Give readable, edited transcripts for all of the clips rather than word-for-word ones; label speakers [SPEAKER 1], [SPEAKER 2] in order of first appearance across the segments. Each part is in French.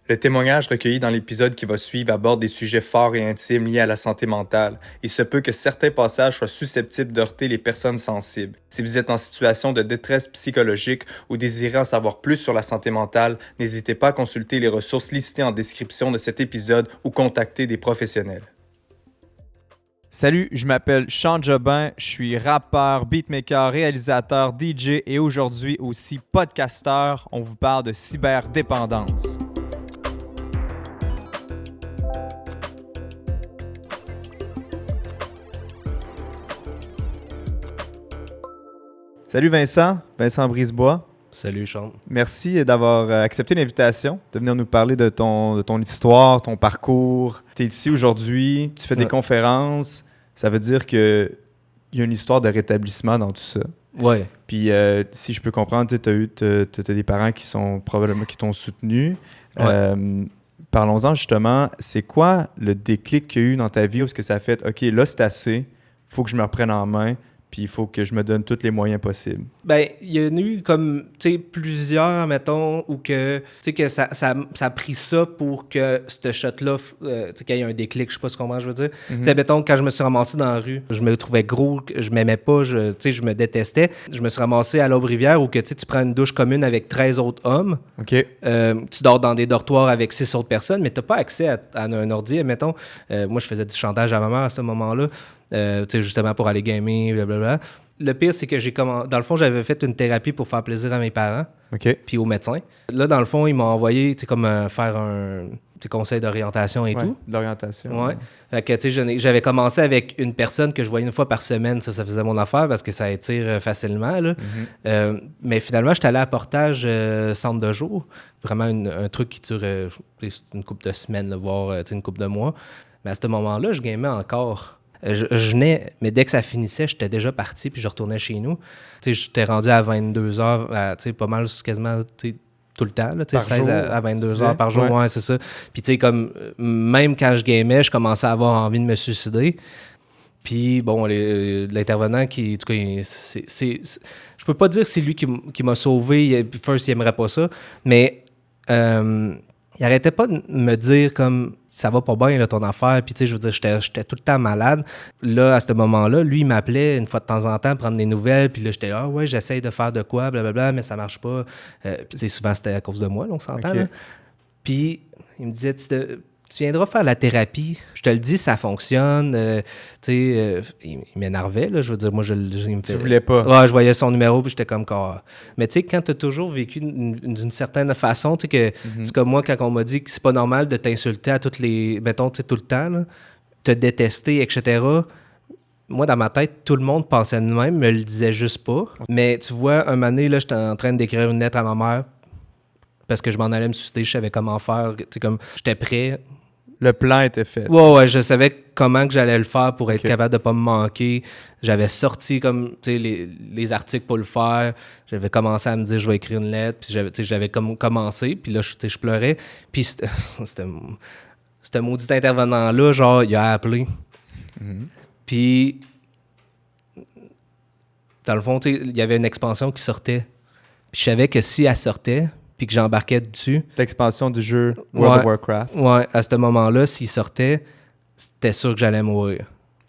[SPEAKER 1] Le témoignage recueilli dans l'épisode qui va suivre aborde des sujets forts et intimes liés à la santé mentale. Il se peut que certains passages soient susceptibles d'heurter les personnes sensibles. Si vous êtes en situation de détresse psychologique ou désirez en savoir plus sur la santé mentale, n'hésitez pas à consulter les ressources listées en description de cet épisode ou contacter des professionnels.
[SPEAKER 2] Salut, je m'appelle Sean Jobin, je suis rappeur, beatmaker, réalisateur, DJ et aujourd'hui aussi podcasteur. On vous parle de cyberdépendance. Salut Vincent Brisebois.
[SPEAKER 3] Salut Sean.
[SPEAKER 2] Merci d'avoir accepté l'invitation, de venir nous parler de ton histoire, ton parcours. Tu es ici aujourd'hui, tu fais des conférences. Ça veut dire qu'il y a une histoire de rétablissement dans tout ça.
[SPEAKER 3] Ouais.
[SPEAKER 2] Puis si je peux comprendre, tu as des parents qui sont probablement qui t'ont soutenu.
[SPEAKER 3] Ouais.
[SPEAKER 2] Parlons-en justement. C'est quoi le déclic qu'il y a eu dans ta vie où est-ce que ça a fait « OK, là c'est assez, il faut que je me reprenne en main ». Puis il faut que je me donne tous les moyens possibles.
[SPEAKER 3] Ben, il y en a eu comme, tu sais, plusieurs, mettons, où que, tu sais, que ça a pris ça pour que ce shot-là, tu sais, qu'il y ait un déclic, je sais pas comment je veux dire. Tu sais, mettons, quand je me suis ramassé dans la rue, je me trouvais gros, je m'aimais pas, tu sais, je me détestais. Je me suis ramassé à l'Aube-Rivière où que, tu sais, tu prends une douche commune avec 13 autres hommes.
[SPEAKER 2] OK.
[SPEAKER 3] Tu dors dans des dortoirs avec 6 autres personnes, mais t'as pas accès à un ordi, mettons. Moi, je faisais du chantage à ma mère à ce moment-là. Tu sais, justement pour aller gamer, blablabla. Le pire, c'est que dans le fond, j'avais fait une thérapie pour faire plaisir à mes parents, puis aux médecins. Là, dans le fond, ils m'ont envoyé, tu sais, comme faire un conseil d'orientation et tout.
[SPEAKER 2] D'orientation.
[SPEAKER 3] Ouais. Fait que, tu sais, j'avais commencé avec une personne que je voyais une fois par semaine. Ça faisait mon affaire parce que ça étire facilement, là. Mais finalement, j'étais allé à Portage centre de jour. Vraiment un truc qui dure une couple de semaines, là, voire une couple de mois. Mais à ce moment-là, je gamais encore. Je venais, mais dès que ça finissait, j'étais déjà parti, puis je retournais chez nous. Tu sais, j'étais rendu à 22 heures, tu sais, pas mal, quasiment, tu sais, tout le temps, là, tu sais, 16 à 22 heures par jour, ouais, c'est ça. Puis, tu sais, comme, même quand je gamais, je commençais à avoir envie de me suicider. Puis, bon, l'intervenant qui, en tout cas, je peux pas dire que c'est lui qui m'a sauvé. First, il aimerait pas ça, mais il arrêtait pas de me dire comme ça va pas bien là, ton affaire, puis tu sais, je veux dire, j'étais tout le temps malade. Là, à ce moment-là, lui, il m'appelait une fois de temps en temps prendre des nouvelles, puis là, j'étais là, ah ouais, j'essaye de faire de quoi, blablabla, mais ça marche pas. Puis tu sais, souvent, c'était à cause de moi, là, on s'entend.
[SPEAKER 2] Okay.
[SPEAKER 3] Là. Puis il me disait, tu viendras faire la thérapie. Je te le dis, ça fonctionne. Tu sais, il m'énervait, là. Je veux dire, moi, il me
[SPEAKER 2] Tu voulais pas.
[SPEAKER 3] Ouais, je voyais son numéro, puis j'étais comme quoi. Mais tu sais, quand t'as toujours vécu d'une certaine façon, tu sais, que c'est comme moi, quand on m'a dit que c'est pas normal de t'insulter à toutes les. Mettons, tu sais, tout le temps, là, te détester, etc. Moi, dans ma tête, tout le monde pensait de même, me le disait juste pas. Mais tu vois, un moment donné, là, j'étais en train d'écrire une lettre à ma mère parce que je m'en allais me suicider, je savais comment faire. Tu sais, comme, j'étais prêt.
[SPEAKER 2] Le plan était fait.
[SPEAKER 3] Ouais, je savais comment que j'allais le faire pour être capable de pas me manquer. J'avais sorti comme les articles pour le faire. J'avais commencé à me dire je vais écrire une lettre, puis j'avais commencé, puis là je pleurais. Puis ce maudit intervenant là, genre il a appelé. Puis dans le fond, il y avait une expansion qui sortait. Puis je savais que si elle sortait, puis que j'embarquais dessus.
[SPEAKER 2] L'expansion du jeu World of Warcraft.
[SPEAKER 3] Ouais, à ce moment-là, s'il sortait, c'était sûr que j'allais mourir.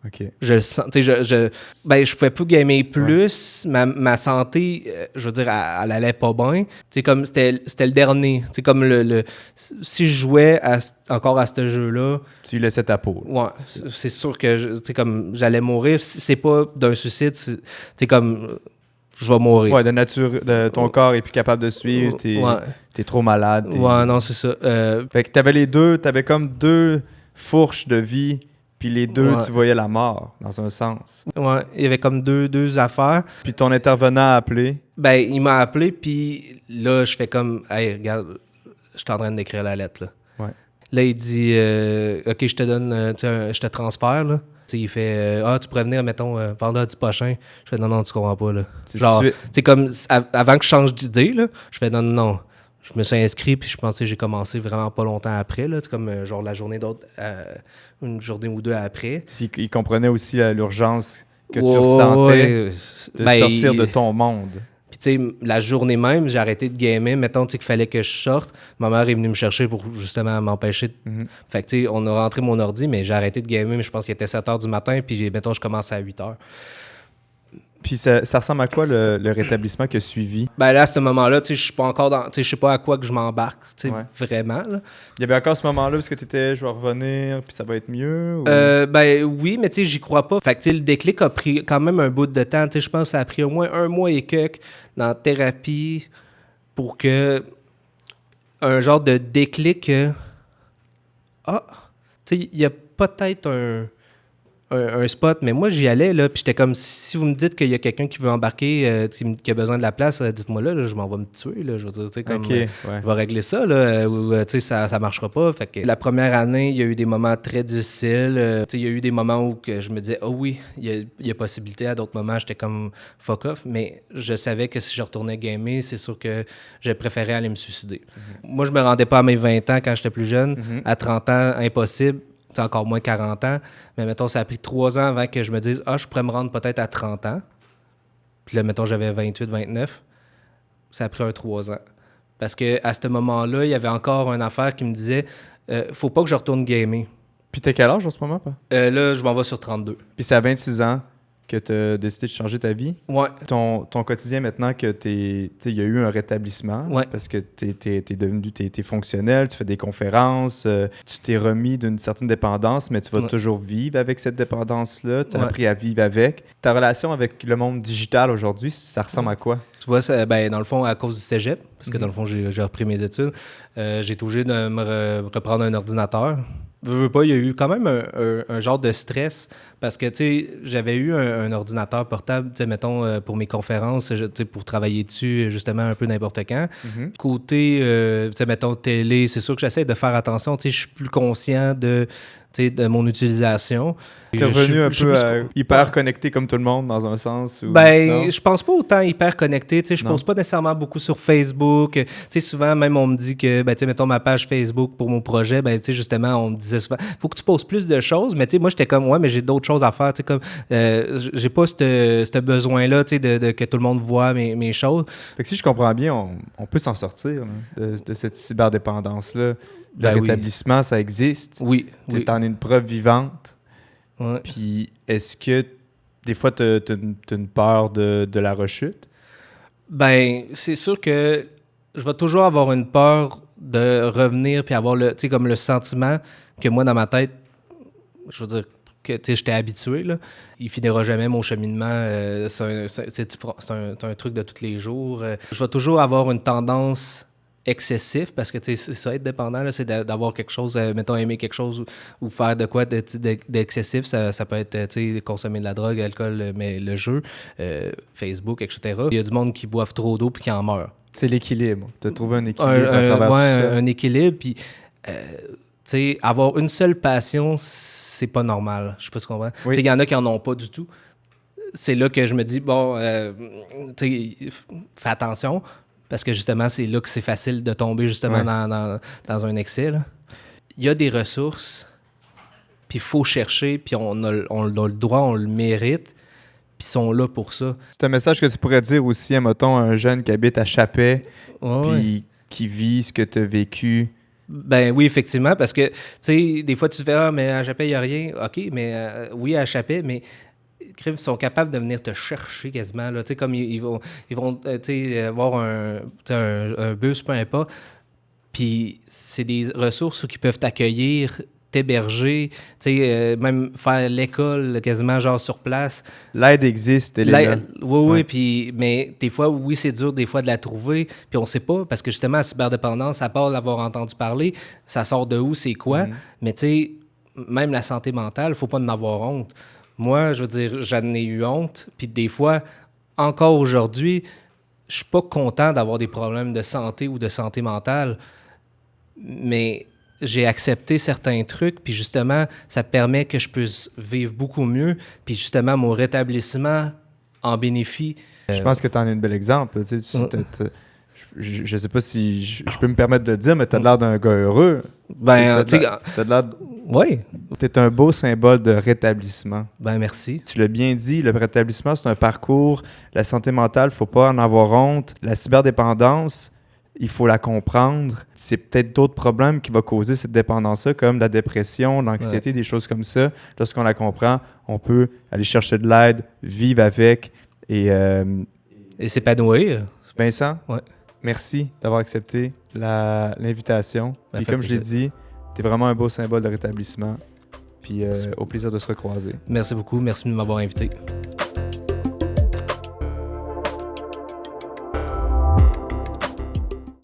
[SPEAKER 2] OK.
[SPEAKER 3] Je le sens, tu sais, je pouvais plus gamer plus, ma santé, je veux dire, elle allait pas bien. Tu sais, comme c'était le dernier. Tu sais, comme si je jouais encore à ce jeu-là.
[SPEAKER 2] Tu laissais ta peau.
[SPEAKER 3] Ouais, c'est sûr que, tu sais, comme j'allais mourir. C'est pas d'un suicide, c'est comme. Je vais mourir.
[SPEAKER 2] Ouais, de nature, ton corps est plus capable de suivre, t'es trop malade.
[SPEAKER 3] Ouais, non, c'est ça.
[SPEAKER 2] Fait que t'avais comme deux fourches de vie, puis les deux, tu voyais la mort, dans un sens.
[SPEAKER 3] Ouais, il y avait comme deux affaires.
[SPEAKER 2] Puis ton intervenant a appelé.
[SPEAKER 3] Ben, il m'a appelé, puis là, je fais comme, hey, regarde, je suis en train d'écrire la lettre, là.
[SPEAKER 2] Ouais.
[SPEAKER 3] Là, il dit, OK, je te donne, je te transfère, là. T'sais, il fait tu pourrais venir, mettons, vendredi prochain. Je fais non, tu comprends pas, là. Genre, tu sais, comme avant que je change d'idée, là, je fais non. Je me suis inscrit, puis je pensais que j'ai commencé vraiment pas longtemps après, là, comme genre la journée d'autre, une journée ou deux après.
[SPEAKER 2] Il comprenait aussi l'urgence que tu ressentais de sortir de ton monde.
[SPEAKER 3] Puis, tu sais, la journée même, j'ai arrêté de gamer. Mettons, tu sais, qu'il fallait que je sorte. Ma mère est venue me chercher pour, justement, m'empêcher. Fait que, tu sais, on a rentré mon ordi, mais j'ai arrêté de gamer. Mais je pense qu'il était 7 h du matin. Puis, mettons, je commence à 8 h.
[SPEAKER 2] Puis ça ressemble à quoi le rétablissement qui a suivi?
[SPEAKER 3] Ben là, à ce moment-là, tu sais, je suis pas encore dans... Tu sais, je sais pas à quoi que je m'embarque, tu sais,
[SPEAKER 2] Ouais.
[SPEAKER 3] vraiment, là.
[SPEAKER 2] Il y avait encore ce moment-là parce que tu étais, je vais revenir, puis ça va être mieux? Ou...
[SPEAKER 3] Ben oui, mais tu sais, j'y crois pas. Fait que tu sais, le déclic a pris quand même un bout de temps. Tu sais, je pense que ça a pris au moins 1 mois et quelques dans la thérapie pour que un genre de déclic tu sais, il y a peut-être un spot, mais moi j'y allais là, puis j'étais comme si vous me dites qu'il y a quelqu'un qui veut embarquer, qui a besoin de la place, dites-moi là, je m'en vais me tuer là, je veux dire, tu sais, comme
[SPEAKER 2] ouais.
[SPEAKER 3] je vais régler ça là, ou tu sais ça marchera pas. Fait que la première année, il y a eu des moments très difficiles, tu sais, il y a eu des moments où que je me disais oh oui, il y a possibilité, à d'autres moments j'étais comme fuck off, mais je savais que si je retournais gamer, c'est sûr que je préférais aller me suicider. Moi je me rendais pas à mes 20 ans quand j'étais plus jeune, à 30 ans impossible. C'est encore moins 40 ans. Mais mettons, ça a pris 3 ans avant que je me dise « Ah, je pourrais me rendre peut-être à 30 ans. » Puis là, mettons, j'avais 28, 29. Ça a pris 3 ans. Parce qu'à ce moment-là, il y avait encore une affaire qui me disait « Faut pas que je retourne gamer.
[SPEAKER 2] Puis t'as quel âge en ce moment, pas? »
[SPEAKER 3] Là, je m'en vais sur 32.
[SPEAKER 2] Puis c'est à 26 ans que tu as décidé de changer ta vie.
[SPEAKER 3] Ouais.
[SPEAKER 2] Ton quotidien maintenant que il y a eu un rétablissement parce que t'es fonctionnel, tu fais des conférences, tu t'es remis d'une certaine dépendance, mais tu vas toujours vivre avec cette dépendance-là, tu as appris à vivre avec. Ta relation avec le monde digital aujourd'hui, ça ressemble à quoi? Tu
[SPEAKER 3] vois, ben, dans le fond, à cause du cégep, parce que dans le fond, j'ai repris mes études, j'ai été obligé de me reprendre un ordinateur. Veux pas, il y a eu quand même un genre de stress parce que, tu sais, j'avais eu un ordinateur portable, tu sais, mettons, pour mes conférences, tu sais, pour travailler dessus, justement, un peu n'importe quand. Côté, tu sais, mettons, télé, c'est sûr que j'essaie de faire attention, tu sais, je suis plus conscient de mon utilisation.
[SPEAKER 2] T'es revenu un peu hyper connecté comme tout le monde, dans un sens? Ou...
[SPEAKER 3] Ben, je pense pas autant hyper connecté. Tu sais, je pose pas nécessairement beaucoup sur Facebook. Tu sais, souvent, même, on me dit que, ben, tu sais, mettons ma page Facebook pour mon projet, ben, tu sais, justement, on me disait souvent, faut que tu poses plus de choses. Mais, tu sais, moi, j'étais comme, ouais, mais j'ai d'autres choses à faire. Tu sais, comme, j'ai pas ce besoin-là, tu sais, de que tout le monde voit mes choses.
[SPEAKER 2] Fait que si je comprends bien, on peut s'en sortir là, de cette cyberdépendance-là. Le rétablissement, ça existe.
[SPEAKER 3] Oui.
[SPEAKER 2] T'en es une preuve vivante.
[SPEAKER 3] Ouais.
[SPEAKER 2] Puis, est-ce que des fois, t'as une peur de la rechute?
[SPEAKER 3] Ben, c'est sûr que je vais toujours avoir une peur de revenir puis avoir comme le sentiment que moi, dans ma tête, je veux dire que j'étais habitué, là. Il finira jamais mon cheminement. C'est un truc de tous les jours. Je vais toujours avoir une tendance excessif, parce que c'est ça, être dépendant, là, c'est d'avoir quelque chose, mettons, aimer quelque chose ou faire de quoi d'excessif. Ça peut être consommer de la drogue, l'alcool, mais le jeu, Facebook, etc. Il y a du monde qui boivent trop d'eau puis qui en meurt.
[SPEAKER 2] C'est l'équilibre. Tu as trouvé un équilibre à travers tout ça.
[SPEAKER 3] Un équilibre, puis avoir une seule passion, c'est pas normal. Je sais pas ce qu'on va. Il y en a qui en ont pas du tout. C'est là que je me dis, bon, fais attention. Parce que justement, c'est là que c'est facile de tomber justement dans un excès. Là. Il y a des ressources, puis il faut chercher, puis on a le droit, on le mérite, puis ils sont là pour ça.
[SPEAKER 2] C'est un message que tu pourrais dire aussi à, mettons, un jeune qui habite à Chappais, puis qui vit ce que tu as vécu.
[SPEAKER 3] Ben oui, effectivement, parce que, tu sais, des fois, tu te fais « Ah, mais à Chappais, il n'y a rien. » OK, mais oui, à Chappais, mais... Ils sont capables de venir te chercher quasiment. Là. Comme ils vont avoir un bus, peu importe. Puis c'est des ressources qui peuvent t'accueillir, t'héberger, même faire l'école quasiment genre sur place.
[SPEAKER 2] L'aide existe, elle est là.
[SPEAKER 3] Oui, puis, mais des fois, oui, c'est dur des fois de la trouver. Puis on sait pas, parce que justement, la cyberdépendance, à part l'avoir entendu parler, ça sort de où, c'est quoi. Mais tu sais, même la santé mentale, il faut pas en avoir honte. Moi, je veux dire, j'en ai eu honte. Puis des fois, encore aujourd'hui, je suis pas content d'avoir des problèmes de santé ou de santé mentale. Mais j'ai accepté certains trucs. Puis justement, ça permet que je puisse vivre beaucoup mieux. Puis justement, mon rétablissement en bénéficie.
[SPEAKER 2] Je pense que tu en es un bel exemple. Je sais pas si je peux me permettre de le dire, mais tu as l'air d'un gars heureux.
[SPEAKER 3] Ben,
[SPEAKER 2] t'as l'air
[SPEAKER 3] Oui.
[SPEAKER 2] Tu es un beau symbole de rétablissement.
[SPEAKER 3] Ben merci.
[SPEAKER 2] Tu l'as bien dit, le rétablissement, c'est un parcours. La santé mentale, il ne faut pas en avoir honte. La cyberdépendance, il faut la comprendre. C'est peut-être d'autres problèmes qui vont causer cette dépendance-là, comme la dépression, l'anxiété, des choses comme ça. Lorsqu'on la comprend, on peut aller chercher de l'aide, vivre avec et
[SPEAKER 3] s'épanouir.
[SPEAKER 2] Vincent,
[SPEAKER 3] Ouais.
[SPEAKER 2] merci d'avoir accepté l'invitation. Puis comme je l'ai dit, tu es vraiment un beau symbole de rétablissement. Puis au plaisir de se recroiser.
[SPEAKER 3] Merci beaucoup. Merci de m'avoir invité.